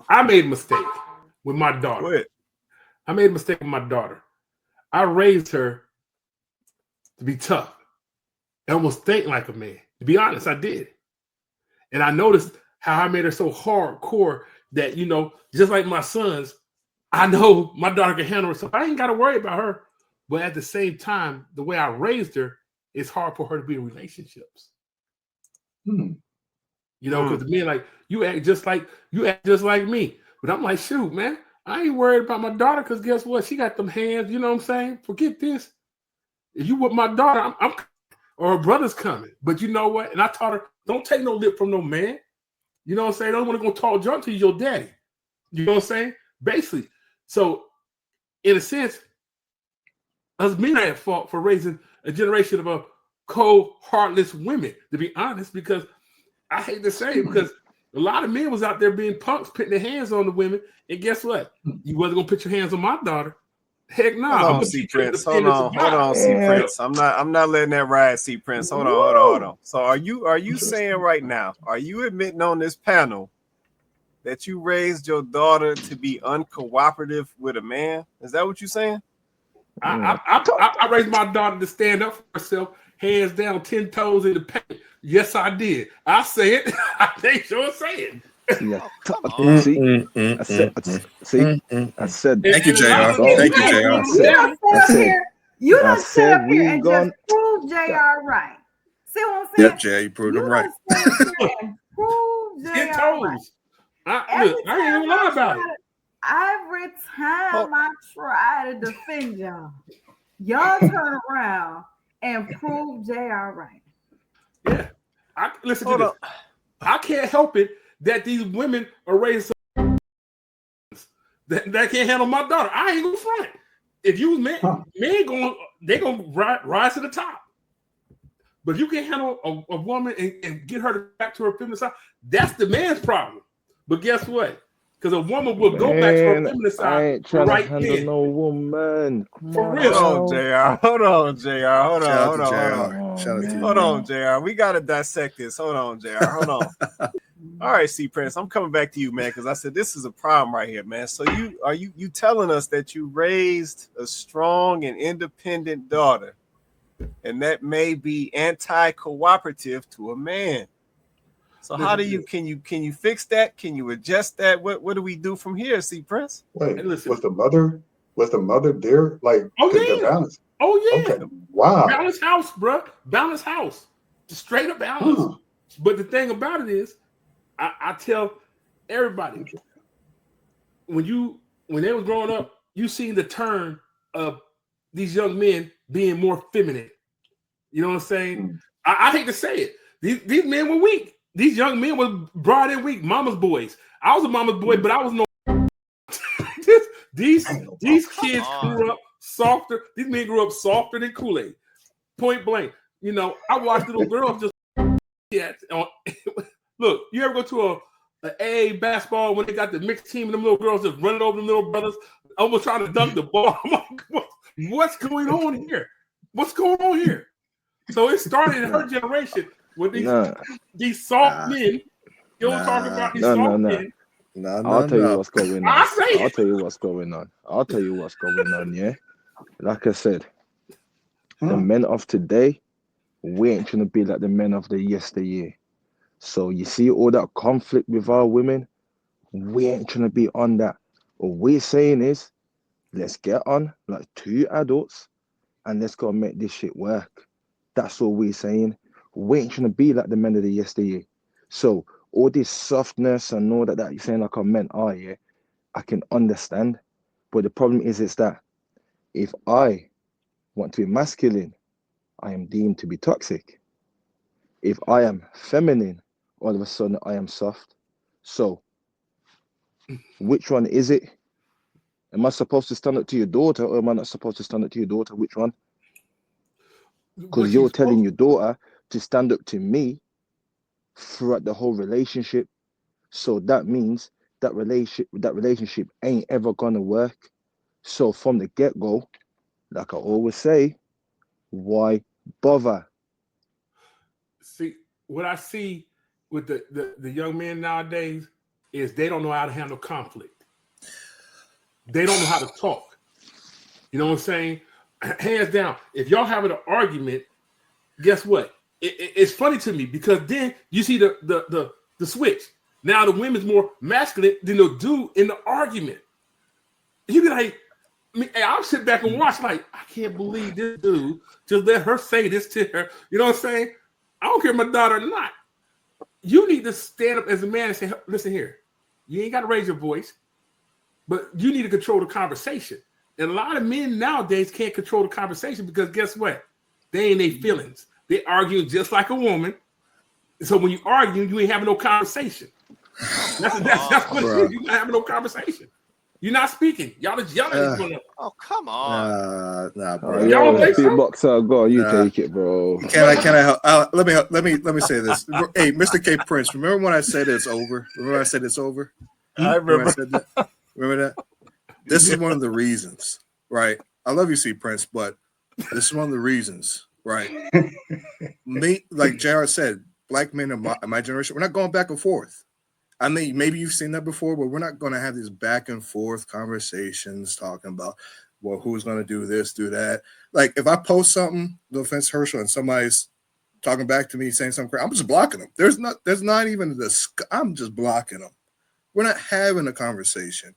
I made a mistake with my daughter. Go ahead. I made a mistake with my daughter. I raised her to be tough and almost think like a man. To be honest, I did. And I noticed how I made her so hardcore that, you know, just like my sons, I know my daughter can handle it. So I ain't got to worry about her. But at the same time, the way I raised her, it's hard for her to be in relationships. You know, because the men like, you act just like me. But I'm like, shoot, man, I ain't worried about my daughter because guess what? She got them hands, you know what I'm saying? Forget this. If you with my daughter, I'm or her brother's coming. But you know what? And I taught her, don't take no lip from no man. You know what I'm saying? Don't want to go talk junk to your daddy. You know what I'm saying? Basically. So, in a sense, us men are at fault for raising a generation of cold, heartless women, to be honest, because I hate to say it, because a lot of men was out there being punks, putting their hands on the women, and guess what? You wasn't going to put your hands on my daughter. Heck no. Hold on, C Prince. Hold on, C Prince. I'm not letting that ride, C Prince. Hold on. So are you saying right now, are you admitting on this panel that you raised your daughter to be uncooperative with a man? Is that what you're saying? I raised my daughter to stand up for herself, hands down, 10 toes in the paint. Yes, I did. I say it. I think sure say it. Yeah. I said. Thank you, JR. Thank you, JR. You don't sit up here and just prove JR right. See what I'm saying? Yep, JR, you proved him right. And prove JR 10 toes. right. I ain't even lie about it. Every time I try to defend y'all turn around and prove JR right. Yeah. Listen to this. I can't help it that these women are raised that can't handle my daughter. I ain't gonna front. If you men they gonna rise to the top. But you can't handle a woman and get her back to her feminine side. That's the man's problem. But guess what? Because a woman will go back to her feminine side. I ain't trying to handle no woman. For real. Hold on, JR. Hold on, JR. We gotta dissect this. Hold on, JR. Hold on. All right, C Prince, I'm coming back to you, man, because I said this is a problem right here, man. So you telling us that you raised a strong and independent daughter, and that may be anti-cooperative to a man. So how do you can you fix that? Can you adjust that? What do we do from here, C Prince? Wait, was the mother there? Like, balance? Oh yeah. Okay. Wow. Balanced house, bro. Balanced house. Straight up balance. But the thing about it is, I tell everybody, when they was growing up, you seen the turn of these young men being more feminine. You know what I'm saying? I hate to say it. These men were weak. These young men were brought in weak. Mama's boys. I was a mama's boy, but I was no. These kids grew up softer. These men grew up softer than Kool-Aid. Point blank. You know, I watched little girls just. Look, you ever go to a AA basketball when they got the mixed team and them little girls just running over them little brothers, almost trying to dunk the ball? I'm like, what's going on here? What's going on here? So it started in her generation with these soft men. You know what I'm talking about? These soft men. I'll tell you what's going on. I'll tell you what's going on. Yeah, like I said, the men of today, we ain't trying to be like the men of the yesteryear. So you see all that conflict with our women, we ain't trying to be on that. What we're saying is, let's get on like two adults and let's go make this shit work. That's all we're saying. We ain't trying to be like the men of the yesteryear. So all this softness and all that you're saying like our men are, yeah, I can understand. But the problem is that if I want to be masculine, I am deemed to be toxic. If I am feminine, all of a sudden I am soft. So which one is it? Am I supposed to stand up to your daughter or am I not supposed to stand up to your daughter? Which one? Because you're telling your daughter to stand up to me throughout the whole relationship. So that means that relationship ain't ever gonna work. So from the get-go, like I always say, why bother? See, what I see with the young men nowadays, is they don't know how to handle conflict. They don't know how to talk. You know what I'm saying? Hands down, if y'all having an argument, guess what? It's funny to me because then you see the switch. Now the women's more masculine than the dude in the argument. You be like, I'll sit back and watch like, I can't believe this dude just let her say this to her. You know what I'm saying? I don't care if my daughter or not. You need to stand up as a man and say, listen here, you ain't got to raise your voice, but you need to control the conversation. And a lot of men nowadays can't control the conversation because guess what? They ain't their feelings. They argue just like a woman. So when you argue, you ain't having no conversation. That's what it is. You're not having no conversation. You're not speaking. Y'all just yelling at each other. Oh, come on. Nah, bro. Y'all think so? Boxer, go on, you take it, bro. Can I help? Let me say this. Hey, Mr. K Prince, remember when I said it's over? Remember I said it's over? I remember. I said that? Remember that? This is one of the reasons, right? I love you, C Prince, but this is one of the reasons, right? Me, like JR said, black men in my generation, we're not going back and forth. I mean, maybe you've seen that before, but we're not going to have these back and forth conversations talking about, well, who's going to do this, do that. Like, if I post something, no offense, Herschel, and somebody's talking back to me saying something crazy, I'm just blocking them. There's not even this. I'm just blocking them. We're not having a conversation.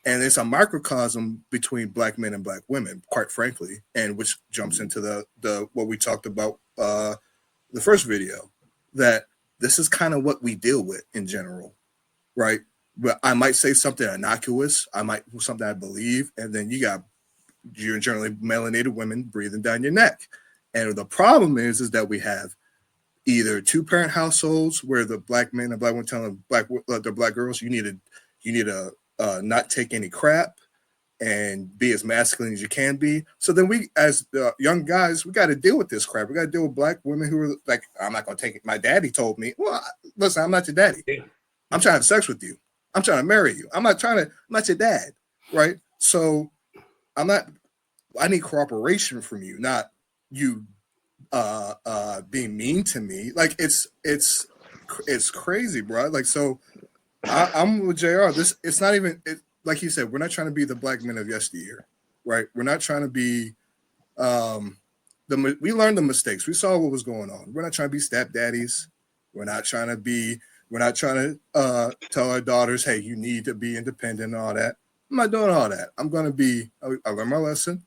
And it's a microcosm between black men and black women, quite frankly, and which jumps into the what we talked about the first video, that this is kind of what we deal with in general, right? But I might say something innocuous, I might something I believe, and then you're generally melanated women breathing down your neck. And the problem is that we have either two-parent households where the black men and black women telling the black girls, you need to not take any crap and be as masculine as you can be. So then we, as young guys, we got to deal with this crap. We got to deal with black women who are like, I'm not going to take it. My daddy told me, well, listen, I'm not your daddy. I'm trying to have sex with you. I'm trying to marry you. I'm not your dad. Right. So I need cooperation from you, not you being mean to me. Like it's crazy, bro. Like, so I'm with JR. It's not even like you said, we're not trying to be the black men of yesteryear, right? We're not trying to be we learned the mistakes. We saw what was going on. We're not trying to be stepdaddies. We're not trying to tell our daughters, hey, you need to be independent and all that. I'm not doing all that. I learned my lesson.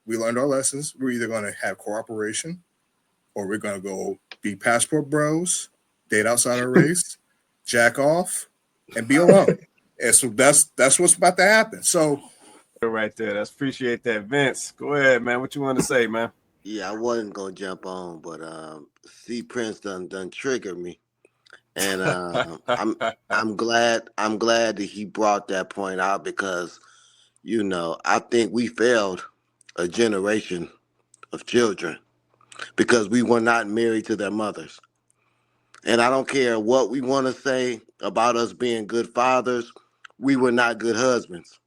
We learned our lessons. We're either going to have cooperation or we're going to go be passport bros, date outside our race, jack off, and be alone. And so that's what's about to happen. So Right there. Let's appreciate that. Vince, go ahead, man. What you want to say, man? Yeah, I wasn't gonna jump on, but C Prince done triggered me. And I'm glad that he brought that point out because, you know, I think we failed a generation of children because we were not married to their mothers. And I don't care what we want to say about us being good fathers, we were not good husbands.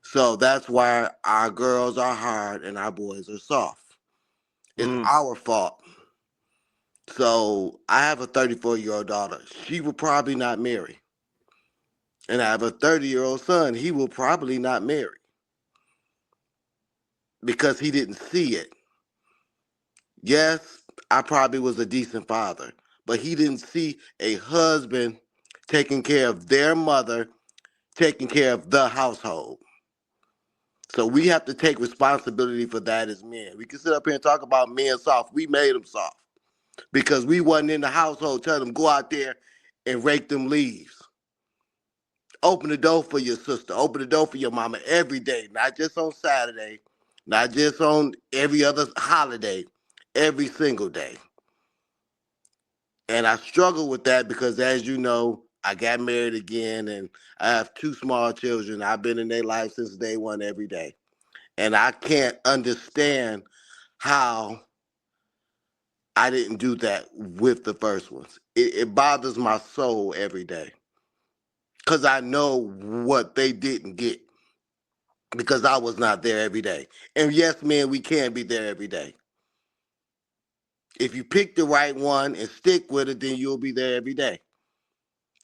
So that's why our girls are hard and our boys are soft. It's our fault. So I have a 34-year-old daughter. She will probably not marry. And I have a 30-year-old son. He will probably not marry because he didn't see it. Yes, I probably was a decent father, but he didn't see a husband taking care of their mother, taking care of the household. So we have to take responsibility for that as men. We can sit up here and talk about men soft. We made them soft because we wasn't in the household telling them go out there and rake them leaves. Open the door for your sister. Open the door for your mama every day, not just on Saturday, not just on every other holiday, every single day. And I struggle with that because, as you know, I got married again and I have 2 small children. I've been in their life since day one every day. And I can't understand how I didn't do that with the first ones. It bothers my soul every day because I know what they didn't get because I was not there every day. And yes, man, we can be there every day. If you pick the right one and stick with it, then you'll be there every day.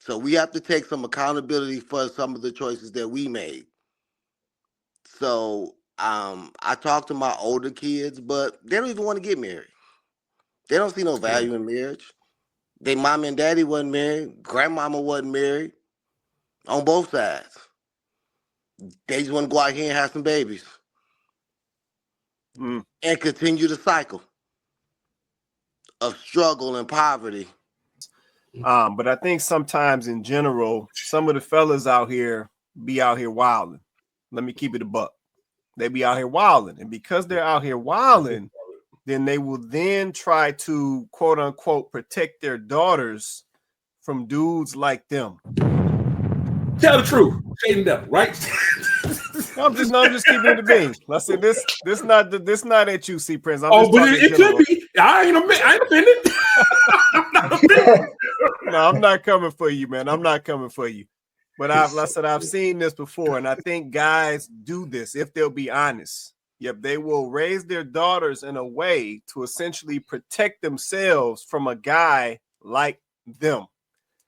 So we have to take some accountability for some of the choices that we made. So I talk to my older kids, but they don't even want to get married. They don't see no value in marriage. Their mom and daddy wasn't married. Grandmama wasn't married on both sides. They just want to go out here and have some babies and continue the cycle of struggle and poverty. But I think sometimes in general, some of the fellas out here be out here wilding. Let me keep it a buck. They be out here wilding. And because they're out here wilding, then they will then try to, quote unquote, protect their daughters from dudes like them. Tell the truth. Shading them, right? I'm just keeping it a bean. I said this not at you, C Prince. I'm but it could be. I ain't offended. I'm not offended. No, I'm not coming for you, man. I'm not coming for you. But I've seen this before, and I think guys do this if they'll be honest. Yep, they will raise their daughters in a way to essentially protect themselves from a guy like them.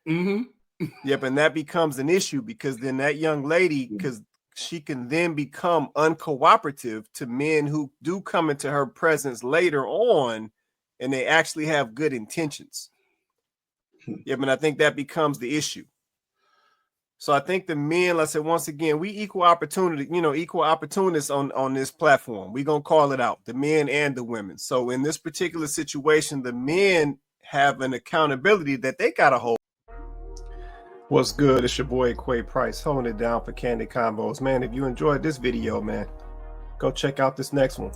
Mm-hmm. Yep, and that becomes an issue because then that young lady, because she can then become uncooperative to men who do come into her presence later on, and they actually have good intentions. Yep, and I think that becomes the issue. So I think the men, let's say once again, we equal opportunists on this platform. We're gonna call it out, the men and the women. So in this particular situation, the men have an accountability that they gotta hold. What's good? It's your boy Quay Price, holding it down for Candid Combos. Man, if you enjoyed this video, man, go check out this next one.